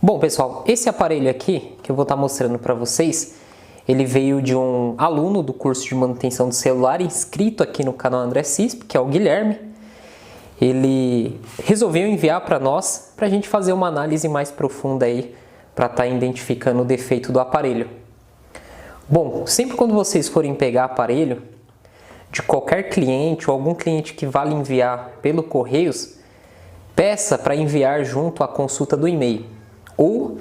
Bom, pessoal, esse aparelho aqui que eu vou estar mostrando para vocês, ele veio de um aluno do curso de manutenção do celular inscrito aqui no canal André Cisp, que é o Guilherme. Ele resolveu enviar para nós, para a gente fazer uma análise mais profunda aí, para estar identificando o defeito do aparelho. Bom, sempre quando vocês forem pegar aparelho de qualquer cliente ou algum cliente que vá lhe enviar pelo Correios, peça para enviar junto à consulta do e-mail. Ou,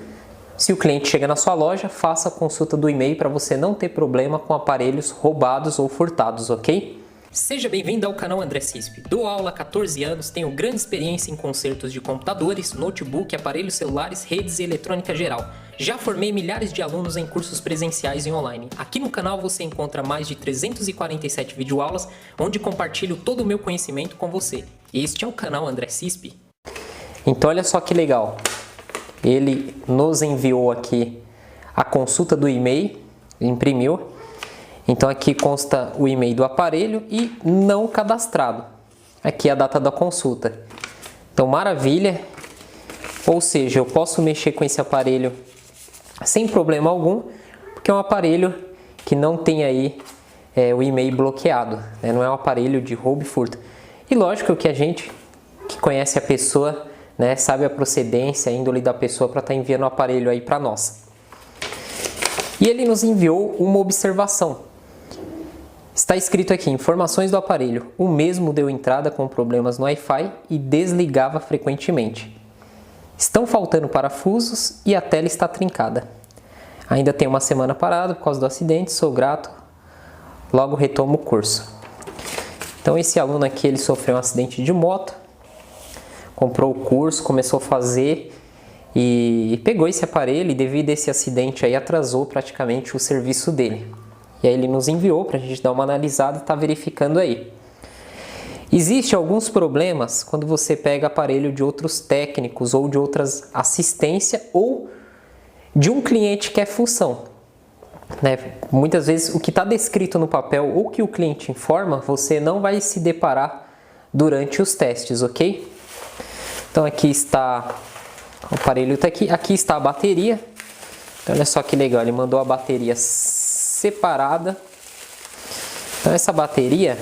se o cliente chega na sua loja, faça a consulta do e-mail para você não ter problema com aparelhos roubados ou furtados, ok? Seja bem-vindo ao canal André Cisp. Dou aula há 14 anos, tenho grande experiência em consertos de computadores, notebook, aparelhos celulares, redes e eletrônica geral. Já formei milhares de alunos em cursos presenciais e online. Aqui no canal você encontra mais de 347 videoaulas, onde compartilho todo o meu conhecimento com você. Este é o canal André Cisp. Então olha só que legal. Ele nos enviou aqui a consulta do e-mail, imprimiu. Então aqui consta o e-mail do aparelho e não cadastrado. Aqui a data da consulta. Então maravilha, ou seja, eu posso mexer com esse aparelho sem problema algum, porque é um aparelho que não tem aí o e-mail bloqueado, né? Não é um aparelho de roubo e furto. E lógico que a gente que conhece a pessoa, né, sabe a procedência, a índole da pessoa para estar enviando o aparelho aí para nós. E ele nos enviou uma observação. Está escrito aqui, informações do aparelho. O mesmo deu entrada com problemas no Wi-Fi e desligava frequentemente. Estão faltando parafusos e a tela está trincada. Ainda tem uma semana parada por causa do acidente, sou grato. Logo retomo o curso. Então esse aluno aqui, ele sofreu um acidente de moto. Comprou o curso, começou a fazer e pegou esse aparelho e devido a esse acidente aí atrasou praticamente o serviço dele. E aí ele nos enviou para a gente dar uma analisada e tá verificando aí. Existem alguns problemas quando você pega aparelho de outros técnicos ou de outras assistência ou de um cliente que é função, né? Muitas vezes o que está descrito no papel ou que o cliente informa, você não vai se deparar durante os testes, ok? Então aqui está, o aparelho está aqui está a bateria. Então olha só que legal, ele mandou a bateria separada. Então essa bateria,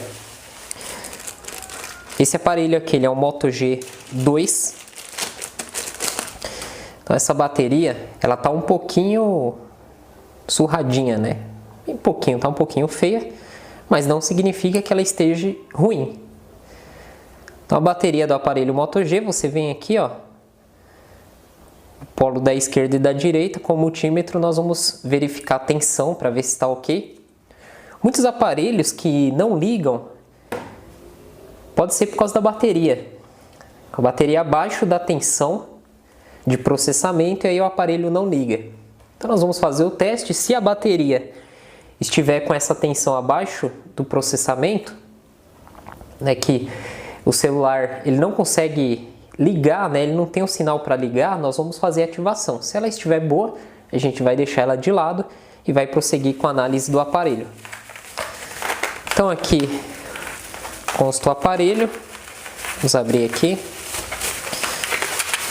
esse aparelho aqui, ele é um Moto G2. Então essa bateria, ela tá um pouquinho surradinha, né? Um pouquinho, tá um pouquinho feia, mas não significa que ela esteja ruim. Então a bateria do aparelho Moto G, você vem aqui, ó, o polo da esquerda e da direita, com o multímetro nós vamos verificar a tensão para ver se está ok. Muitos aparelhos que não ligam, pode ser por causa da bateria. A bateria abaixo da tensão de processamento e aí o aparelho não liga. Então nós vamos fazer o teste, se a bateria estiver com essa tensão abaixo do processamento, né, que o celular ele não consegue ligar, né, ele não tem um sinal para ligar, nós vamos fazer a ativação. Se ela estiver boa, a gente vai deixar ela de lado e vai prosseguir com a análise do aparelho. Então aqui consta o aparelho, vamos abrir aqui.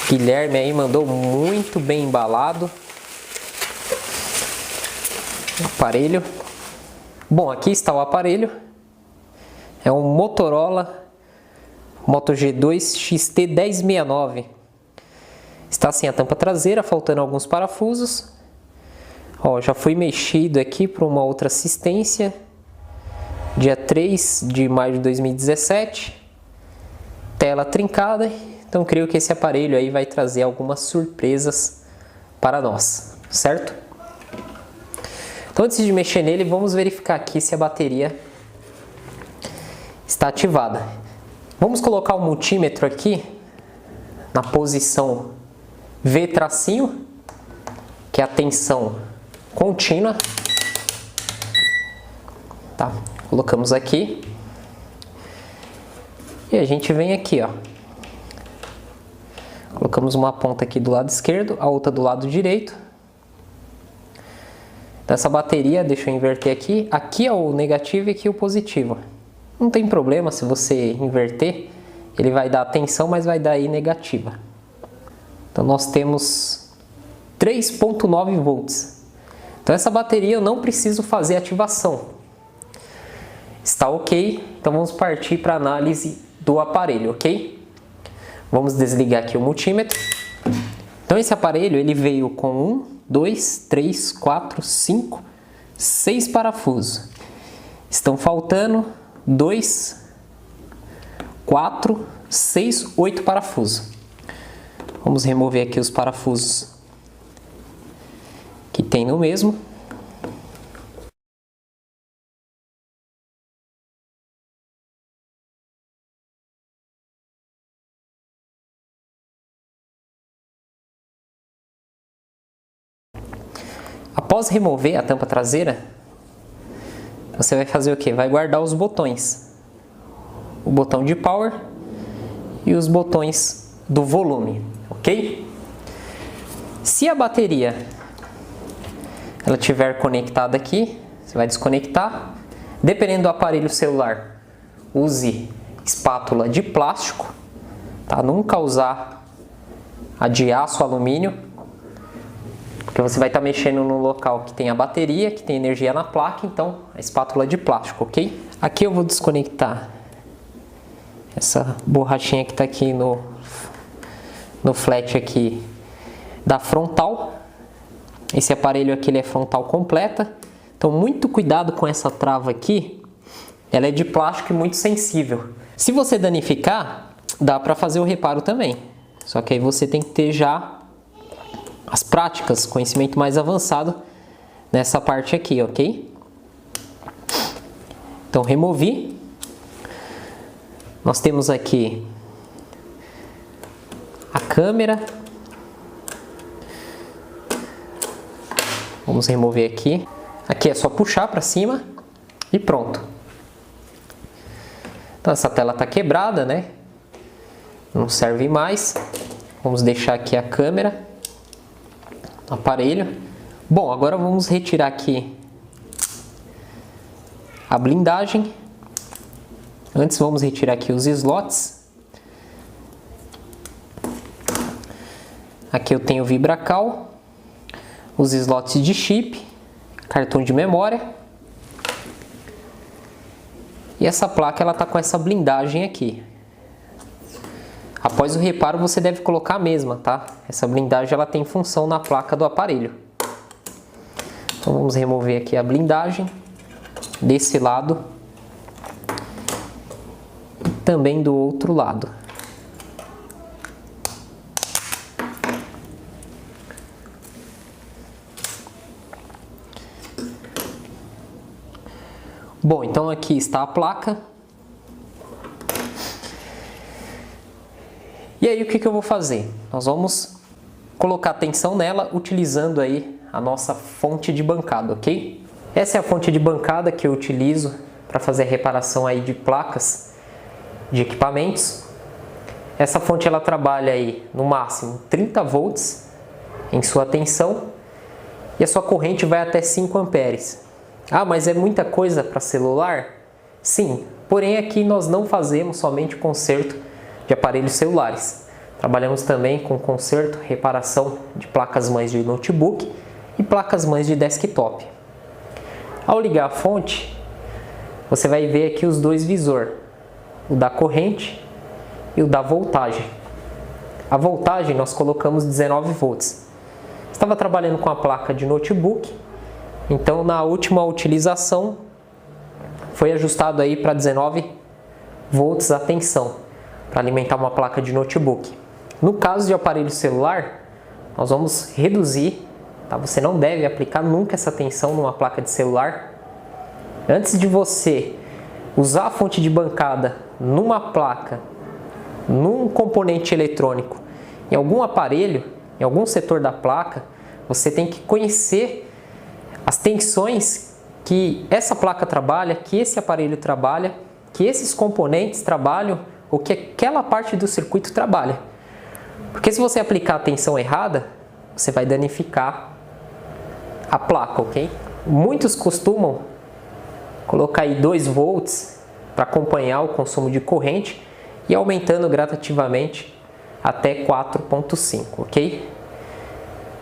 Guilherme aí mandou muito bem embalado o aparelho. Bom, aqui está o aparelho, é um Motorola Moto G2 XT1069. Está sem a tampa traseira, faltando alguns parafusos. Ó, já foi mexido aqui para uma outra assistência. Dia 3 de maio de 2017. Tela trincada. Então creio que esse aparelho aí vai trazer algumas surpresas para nós, certo? Então antes de mexer nele, vamos verificar aqui se a bateria está ativada. Vamos colocar o multímetro aqui na posição V tracinho, que é a tensão contínua. Tá, colocamos aqui. E a gente vem aqui, ó. Colocamos uma ponta aqui do lado esquerdo, a outra do lado direito. Então essa bateria, deixa eu inverter aqui. Aqui é o negativo e aqui é o positivo. Não tem problema se você inverter, ele vai dar tensão, mas vai dar aí negativa. Então nós temos 3,9 volts. Então essa bateria eu não preciso fazer ativação. Está ok, então vamos partir para a análise do aparelho, ok? Vamos desligar aqui o multímetro. Então esse aparelho ele veio com 1, 2, 3, 4, 5, 6 parafusos. Estão faltando 2, 4, 6, 8 parafusos. Vamos remover aqui os parafusos que tem no mesmo. Após remover a tampa traseira, você vai fazer o quê? Vai guardar os botões. O botão de power e os botões do volume, ok? Se a bateria ela estiver conectada aqui, você vai desconectar. Dependendo do aparelho celular, use espátula de plástico, tá? Nunca usar a de aço, alumínio, porque você vai estar mexendo no local que tem a bateria, que tem energia na placa, então a espátula de plástico, ok? Aqui eu vou desconectar essa borrachinha que está aqui no flat aqui da frontal. Esse aparelho aqui ele é frontal completa, então muito cuidado com essa trava aqui, ela é de plástico e muito sensível. Se você danificar, dá para fazer o reparo também, só que aí você tem que ter já as práticas, conhecimento mais avançado nessa parte aqui, ok? Então removi. Nós temos aqui a câmera. Vamos remover aqui. Aqui é só puxar para cima e pronto. Então essa tela está quebrada, né? Não serve mais. Vamos deixar aqui a câmera no aparelho. Bom, agora vamos retirar aqui a blindagem. Antes vamos retirar aqui os slots. Aqui eu tenho o Vibracal, os slots de chip, cartão de memória. E essa placa ela tá com essa blindagem aqui. Após o reparo você deve colocar a mesma, tá? Essa blindagem ela tem função na placa do aparelho. Então vamos remover aqui a blindagem desse lado e também do outro lado. Bom, então aqui está a placa. E aí o que eu vou fazer? Nós vamos colocar tensão nela utilizando aí a nossa fonte de bancada, ok? Essa é a fonte de bancada que eu utilizo para fazer a reparação aí de placas de equipamentos. Essa fonte ela trabalha aí no máximo 30 volts em sua tensão e a sua corrente vai até 5 amperes. Ah, mas é muita coisa para celular? Sim, porém aqui nós não fazemos somente conserto de aparelhos celulares. Trabalhamos também com conserto, reparação de placas-mães de notebook e placas-mães de desktop. Ao ligar a fonte, você vai ver aqui os dois visores, o da corrente e o da voltagem. A voltagem nós colocamos 19 volts. Estava trabalhando com a placa de notebook, então na última utilização foi ajustado aí para 19 volts a tensão, para alimentar uma placa de notebook. No caso de aparelho celular, nós vamos reduzir, tá? Você não deve aplicar nunca essa tensão numa placa de celular. Antes de você usar a fonte de bancada numa placa, num componente eletrônico, em algum aparelho, em algum setor da placa, você tem que conhecer as tensões que essa placa trabalha, que esse aparelho trabalha, que esses componentes trabalham ou que aquela parte do circuito trabalha. Porque se você aplicar a tensão errada, você vai danificar a placa, ok? Muitos costumam colocar aí 2 volts para acompanhar o consumo de corrente e aumentando gradativamente até 4,5, ok?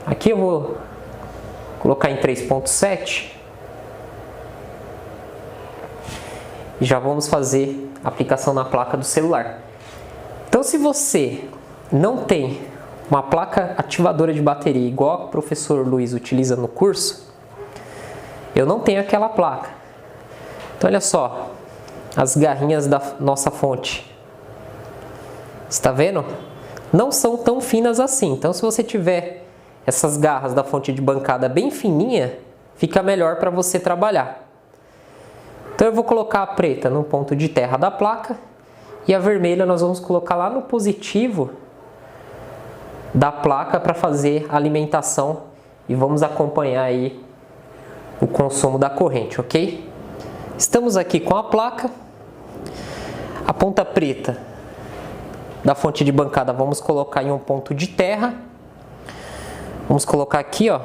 Aqui eu vou colocar em 3.7 e já vamos fazer a aplicação na placa do celular. Então, se você não tem uma placa ativadora de bateria igual o professor Luiz utiliza no curso, eu não tenho aquela placa. Então, olha só as garrinhas da nossa fonte. Está vendo? Não são tão finas assim. Então, se você tiver essas garras da fonte de bancada bem fininha, fica melhor para você trabalhar. Então, eu vou colocar a preta no ponto de terra da placa e a vermelha nós vamos colocar lá no positivo da placa para fazer a alimentação e vamos acompanhar aí o consumo da corrente, ok? Estamos aqui com a placa, a ponta preta da fonte de bancada vamos colocar em um ponto de terra, vamos colocar aqui, ó,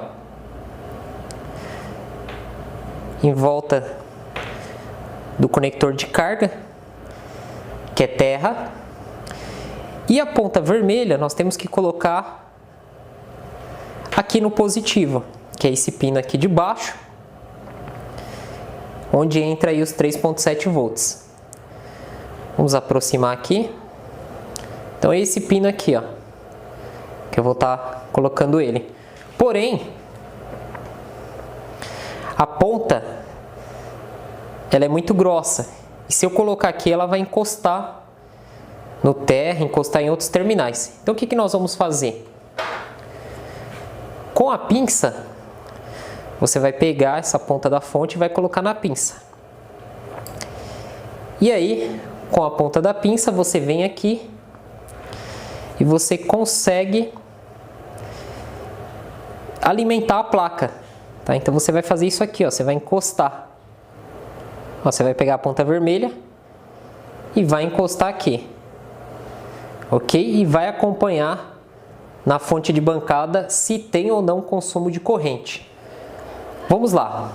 em volta do conector de carga, que é terra, e a ponta vermelha nós temos que colocar aqui no positivo, que é esse pino aqui de baixo, onde entra aí os 3.7 volts. Vamos aproximar aqui. Então é esse pino aqui, ó, que eu vou estar colocando ele. Porém, a ponta, ela é muito grossa. E se eu colocar aqui, ela vai encostar no terra, encostar em outros terminais. Então o que nós vamos fazer? Com a pinça, você vai pegar essa ponta da fonte e vai colocar na pinça. E aí, com a ponta da pinça, você vem aqui e você consegue alimentar a placa. Tá? Então você vai fazer isso aqui, ó, você vai encostar. Ó, você vai pegar a ponta vermelha e vai encostar aqui. Ok? E vai acompanhar na fonte de bancada se tem ou não consumo de corrente. Vamos lá.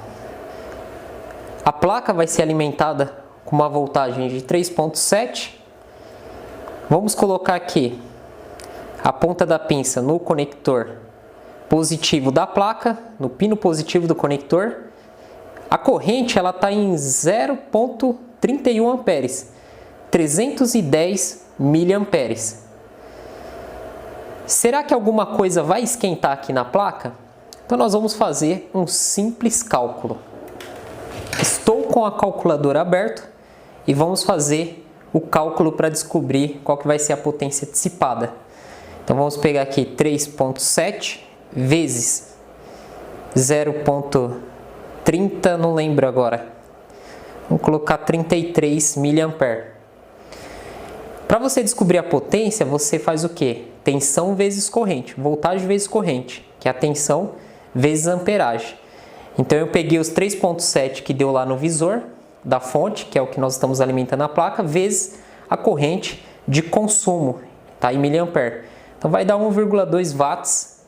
A placa vai ser alimentada com uma voltagem de 3.7. Vamos colocar aqui a ponta da pinça no conector positivo da placa, no pino positivo do conector. A corrente ela está em 0.31 amperes, 310 miliamperes. Será que alguma coisa vai esquentar aqui na placa? Então nós vamos fazer um simples cálculo. Estou com a calculadora aberta e vamos fazer o cálculo para descobrir qual que vai ser a potência dissipada. Então vamos pegar aqui 3.7 vezes 0.30, não lembro agora. Vamos colocar 33 miliamperes. Para você descobrir a potência, você faz o quê? Tensão vezes corrente, voltagem vezes corrente, que é a tensão vezes amperagem. Então eu peguei os 3.7 que deu lá no visor da fonte, que é o que nós estamos alimentando a placa, vezes a corrente de consumo, tá? Em miliampere. Então vai dar 1,2 watts,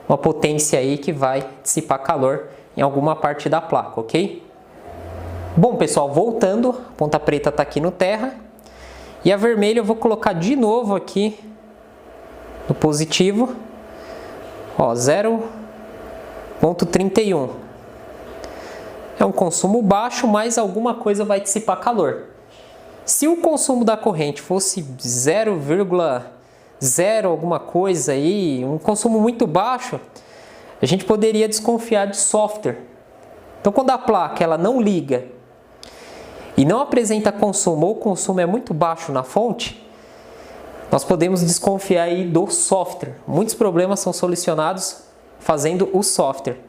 uma potência aí que vai dissipar calor em alguma parte da placa, ok? Bom pessoal, voltando, a ponta preta está aqui no terra e a vermelha eu vou colocar de novo aqui no positivo, ó, 0.31. É um consumo baixo, mas alguma coisa vai dissipar calor. Se o consumo da corrente fosse 0,0 alguma coisa aí, um consumo muito baixo, a gente poderia desconfiar de software. Então quando a placa ela não liga e não apresenta consumo ou o consumo é muito baixo na fonte, nós podemos desconfiar aí do software. Muitos problemas são solucionados fazendo o software.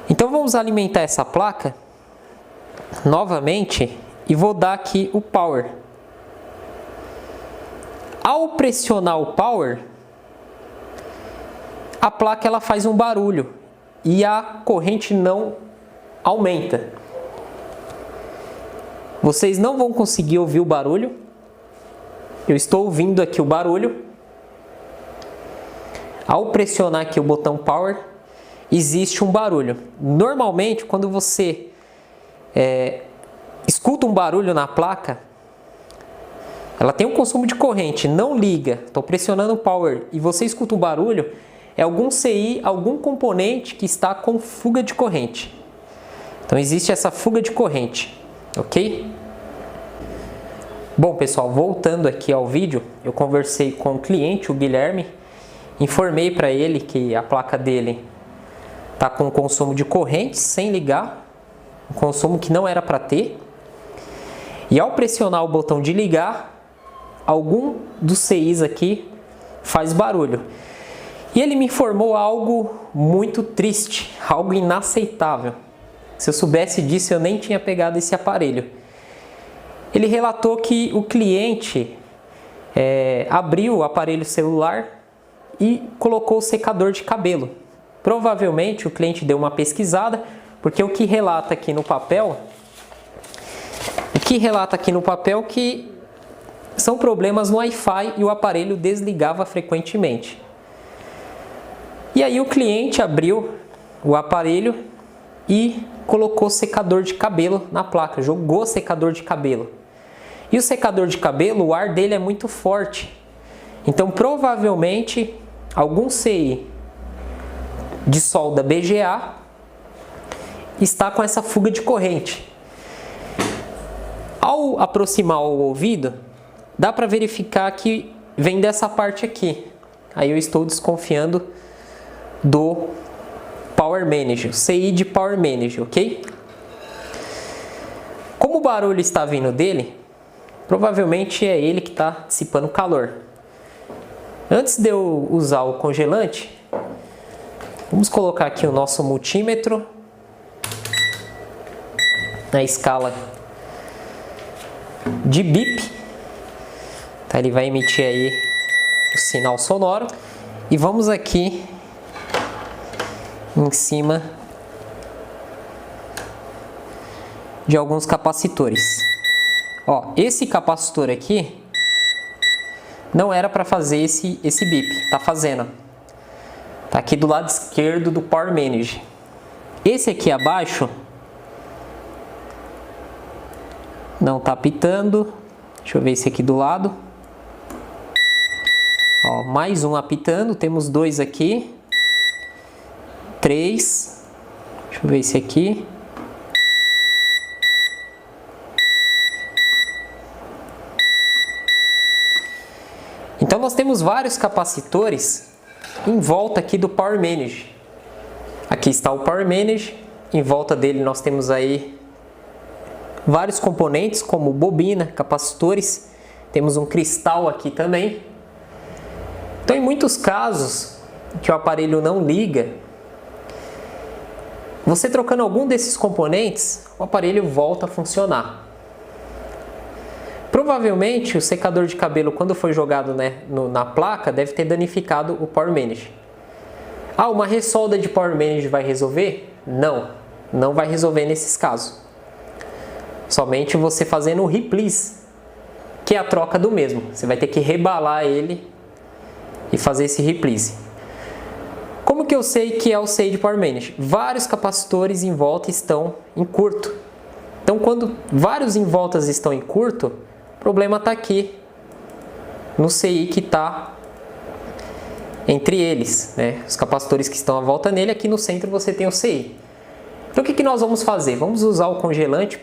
Então vamos alimentar essa placa novamente e vou dar aqui o power. Ao pressionar o power, a placa ela faz um barulho e a corrente não aumenta. Vocês não vão conseguir ouvir o barulho. Eu estou ouvindo aqui o barulho. Ao pressionar aqui o botão power, existe um barulho. Normalmente, quando você escuta um barulho na placa, ela tem um consumo de corrente, não liga, estou pressionando o power e você escuta um barulho, é algum CI, algum componente que está com fuga de corrente. Então existe essa fuga de corrente, ok? Bom pessoal, voltando aqui ao vídeo, eu conversei com o cliente, o Guilherme, informei para ele que a placa dele está com consumo de corrente sem ligar, um consumo que não era para ter. E ao pressionar o botão de ligar, algum dos CIs aqui faz barulho. E ele me informou algo muito triste, algo inaceitável. Se eu soubesse disso, eu nem tinha pegado esse aparelho. Ele relatou que o cliente abriu o aparelho celular e colocou o secador de cabelo. Provavelmente o cliente deu uma pesquisada, porque o que relata aqui no papel que são problemas no Wi-Fi e o aparelho desligava frequentemente. E aí o cliente abriu o aparelho e colocou secador de cabelo na placa, jogou secador de cabelo. E o secador de cabelo, o ar dele é muito forte. Então provavelmente algum CI de solda BGA está com essa fuga de corrente. Ao aproximar o ouvido, dá para verificar que vem dessa parte aqui. Aí eu estou desconfiando do Power Manager, CI de Power Manager, ok? Como o barulho está vindo dele, provavelmente é ele que está dissipando calor. Antes de eu usar o congelante, vamos colocar aqui o nosso multímetro na escala de bip. Tá, ele vai emitir aí o sinal sonoro. E vamos aqui em cima de alguns capacitores. Ó, esse capacitor aqui não era para fazer esse bip, tá fazendo. Tá aqui do lado esquerdo do Power Manager. Esse aqui abaixo não tá apitando. Deixa eu ver esse aqui do lado. Ó, mais um apitando, temos dois aqui. 3. Deixa eu ver esse aqui. Então nós temos vários capacitores em volta aqui do Power Manager. Aqui está o Power Manager, em volta dele nós temos aí vários componentes como bobina, capacitores, temos um cristal aqui também. Então em muitos casos que o aparelho não liga, você trocando algum desses componentes, o aparelho volta a funcionar. Provavelmente o secador de cabelo, quando foi jogado na placa, deve ter danificado o Power Manager. Ah, uma ressolda de Power Manager vai resolver? Não, não vai resolver nesses casos. Somente você fazendo o replace, que é a troca do mesmo. Você vai ter que rebalar ele e fazer esse replace. Como que eu sei que é o CI de Power Manager? Vários capacitores em volta estão em curto. Então quando vários em volta estão em curto, o problema está aqui no CI que está entre eles, né? Os capacitores que estão à volta nele, aqui no centro você tem o CI. Então o que nós vamos fazer? Vamos usar o congelante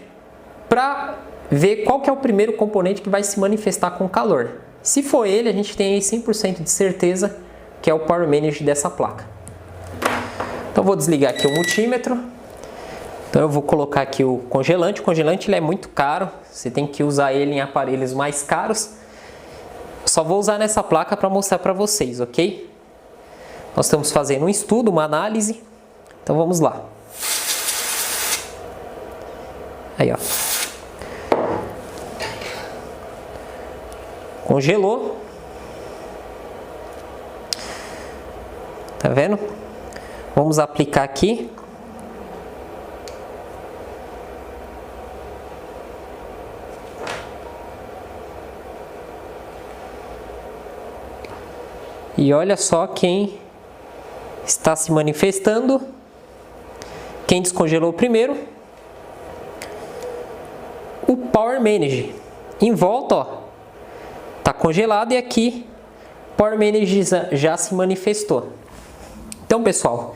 para ver qual que é o primeiro componente que vai se manifestar com calor. Se for ele, a gente tem aí 100% de certeza que é o Power Manager dessa placa. Então vou desligar aqui o multímetro. Então eu vou colocar aqui o congelante. O congelante ele é muito caro, você tem que usar ele em aparelhos mais caros. Só vou usar nessa placa para mostrar para vocês, ok? Nós estamos fazendo um estudo, uma análise. Então vamos lá. Aí, ó. Congelou. Tá vendo? Vamos aplicar aqui. E olha só quem está se manifestando. Quem descongelou primeiro? O Power Manager. Em volta, ó, tá congelado e aqui o Power Manager já se manifestou. Então, pessoal,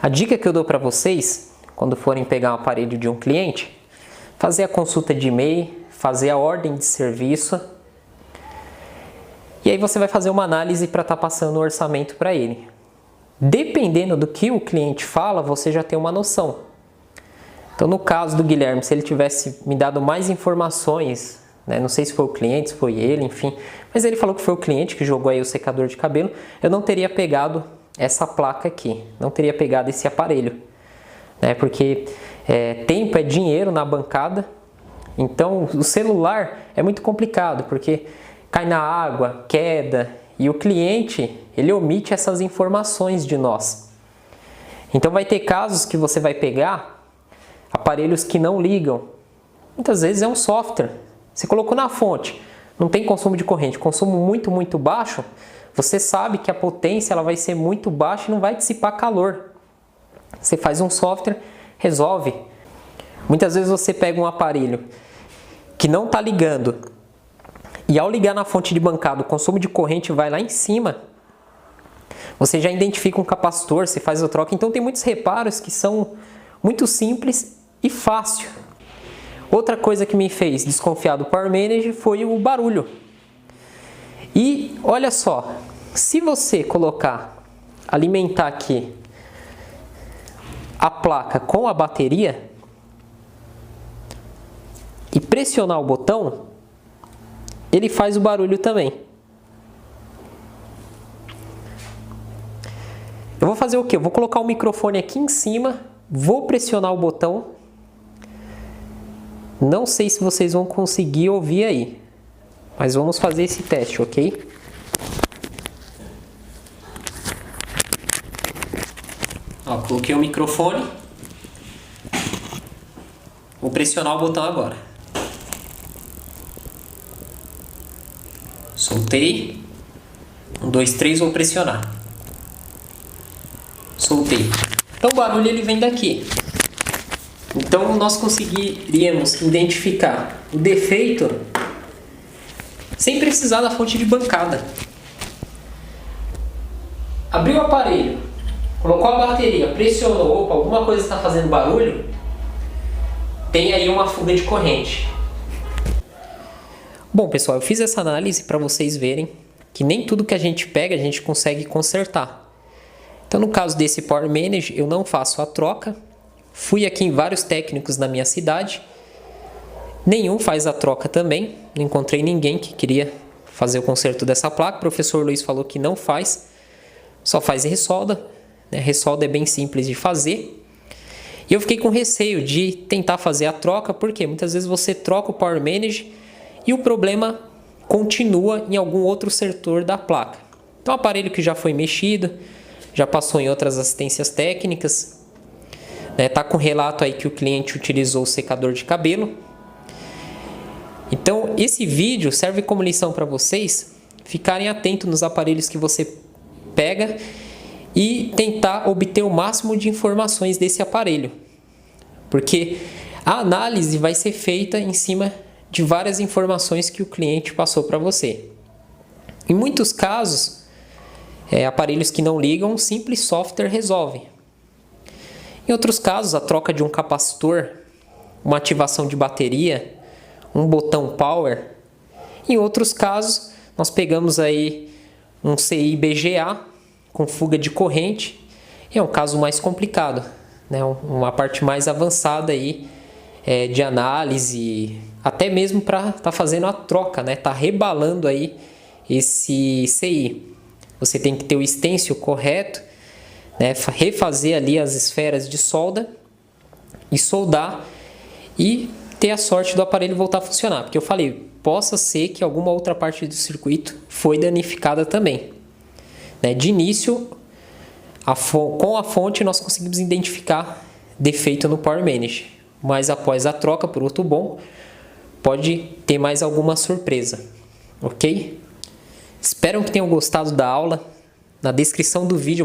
a dica que eu dou para vocês, quando forem pegar um aparelho de um cliente, fazer a consulta de e-mail, fazer a ordem de serviço, e aí você vai fazer uma análise para estar passando o orçamento para ele. Dependendo do que o cliente fala, você já tem uma noção. Então, no caso do Guilherme, se ele tivesse me dado mais informações, né, não sei se foi o cliente, se foi ele, enfim, mas ele falou que foi o cliente que jogou aí o secador de cabelo, eu não teria pegado essa placa aqui, não teria pegado esse aparelho, né, porque tempo é dinheiro na bancada. Então, o celular é muito complicado, porque cai na água, queda, e o cliente, ele omite essas informações de nós. Então, vai ter casos que você vai pegar aparelhos que não ligam. Muitas vezes é um software. Você colocou na fonte, não tem consumo de corrente, consumo muito baixo, você sabe que a potência ela vai ser muito baixa e não vai dissipar calor. Você faz um software, resolve. Muitas vezes você pega um aparelho que não está ligando e ao ligar na fonte de bancada o consumo de corrente vai lá em cima, você já identifica um capacitor, você faz a troca. Então tem muitos reparos que são muito simples e fácil. Outra coisa que me fez desconfiar do Power Manager foi o barulho. E olha só, se você alimentar aqui a placa com a bateria e pressionar o botão, ele faz o barulho também. Eu vou fazer o quê? Eu vou colocar o microfone aqui em cima, vou pressionar o botão. Não sei se vocês vão conseguir ouvir aí, mas vamos fazer esse teste, ok? Ó, coloquei o microfone. Vou pressionar o botão agora. Soltei. 1, 2, 3, vou pressionar. Soltei. Então o barulho ele vem daqui. Então nós conseguiríamos identificar o defeito sem precisar da fonte de bancada. Abriu o aparelho, colocou a bateria, pressionou, opa, alguma coisa está fazendo barulho, tem aí uma fuga de corrente. Bom, pessoal, eu fiz essa análise para vocês verem que nem tudo que a gente pega a gente consegue consertar. Então, no caso desse Power Manager, eu não faço a troca. Fui aqui em vários técnicos na minha cidade. Nenhum faz a troca também. Não encontrei ninguém que queria fazer o conserto dessa placa. O professor Luiz falou que não faz. Só faz ressolda. Ressolda é bem simples de fazer. E eu fiquei com receio de tentar fazer a troca. Porque muitas vezes você troca o Power Manager e o problema continua em algum outro setor da placa. Então, o aparelho que já foi mexido, já passou em outras assistências técnicas. Tá com relato aí que o cliente utilizou o secador de cabelo. Então, esse vídeo serve como lição para vocês ficarem atentos nos aparelhos que você pega e tentar obter o máximo de informações desse aparelho. Porque a análise vai ser feita em cima de várias informações que o cliente passou para você. Em muitos casos, aparelhos que não ligam, um simples software resolve. Em outros casos, a troca de um capacitor, uma ativação de bateria, um botão power. Em outros casos, nós pegamos aí um CI BGA com fuga de corrente. É um caso mais complicado, né? Uma parte mais avançada aí, de análise, até mesmo para estar fazendo a troca, né? Tá rebalando aí esse CI. Você tem que ter o stencil correto, refazer ali as esferas de solda e soldar e ter a sorte do aparelho voltar a funcionar. Porque eu falei, possa ser que alguma outra parte do circuito foi danificada também. De início, com a fonte nós conseguimos identificar defeito no Power Manager. Mas após a troca por outro bom, pode ter mais alguma surpresa. Ok? Espero que tenham gostado da aula. Na descrição do vídeo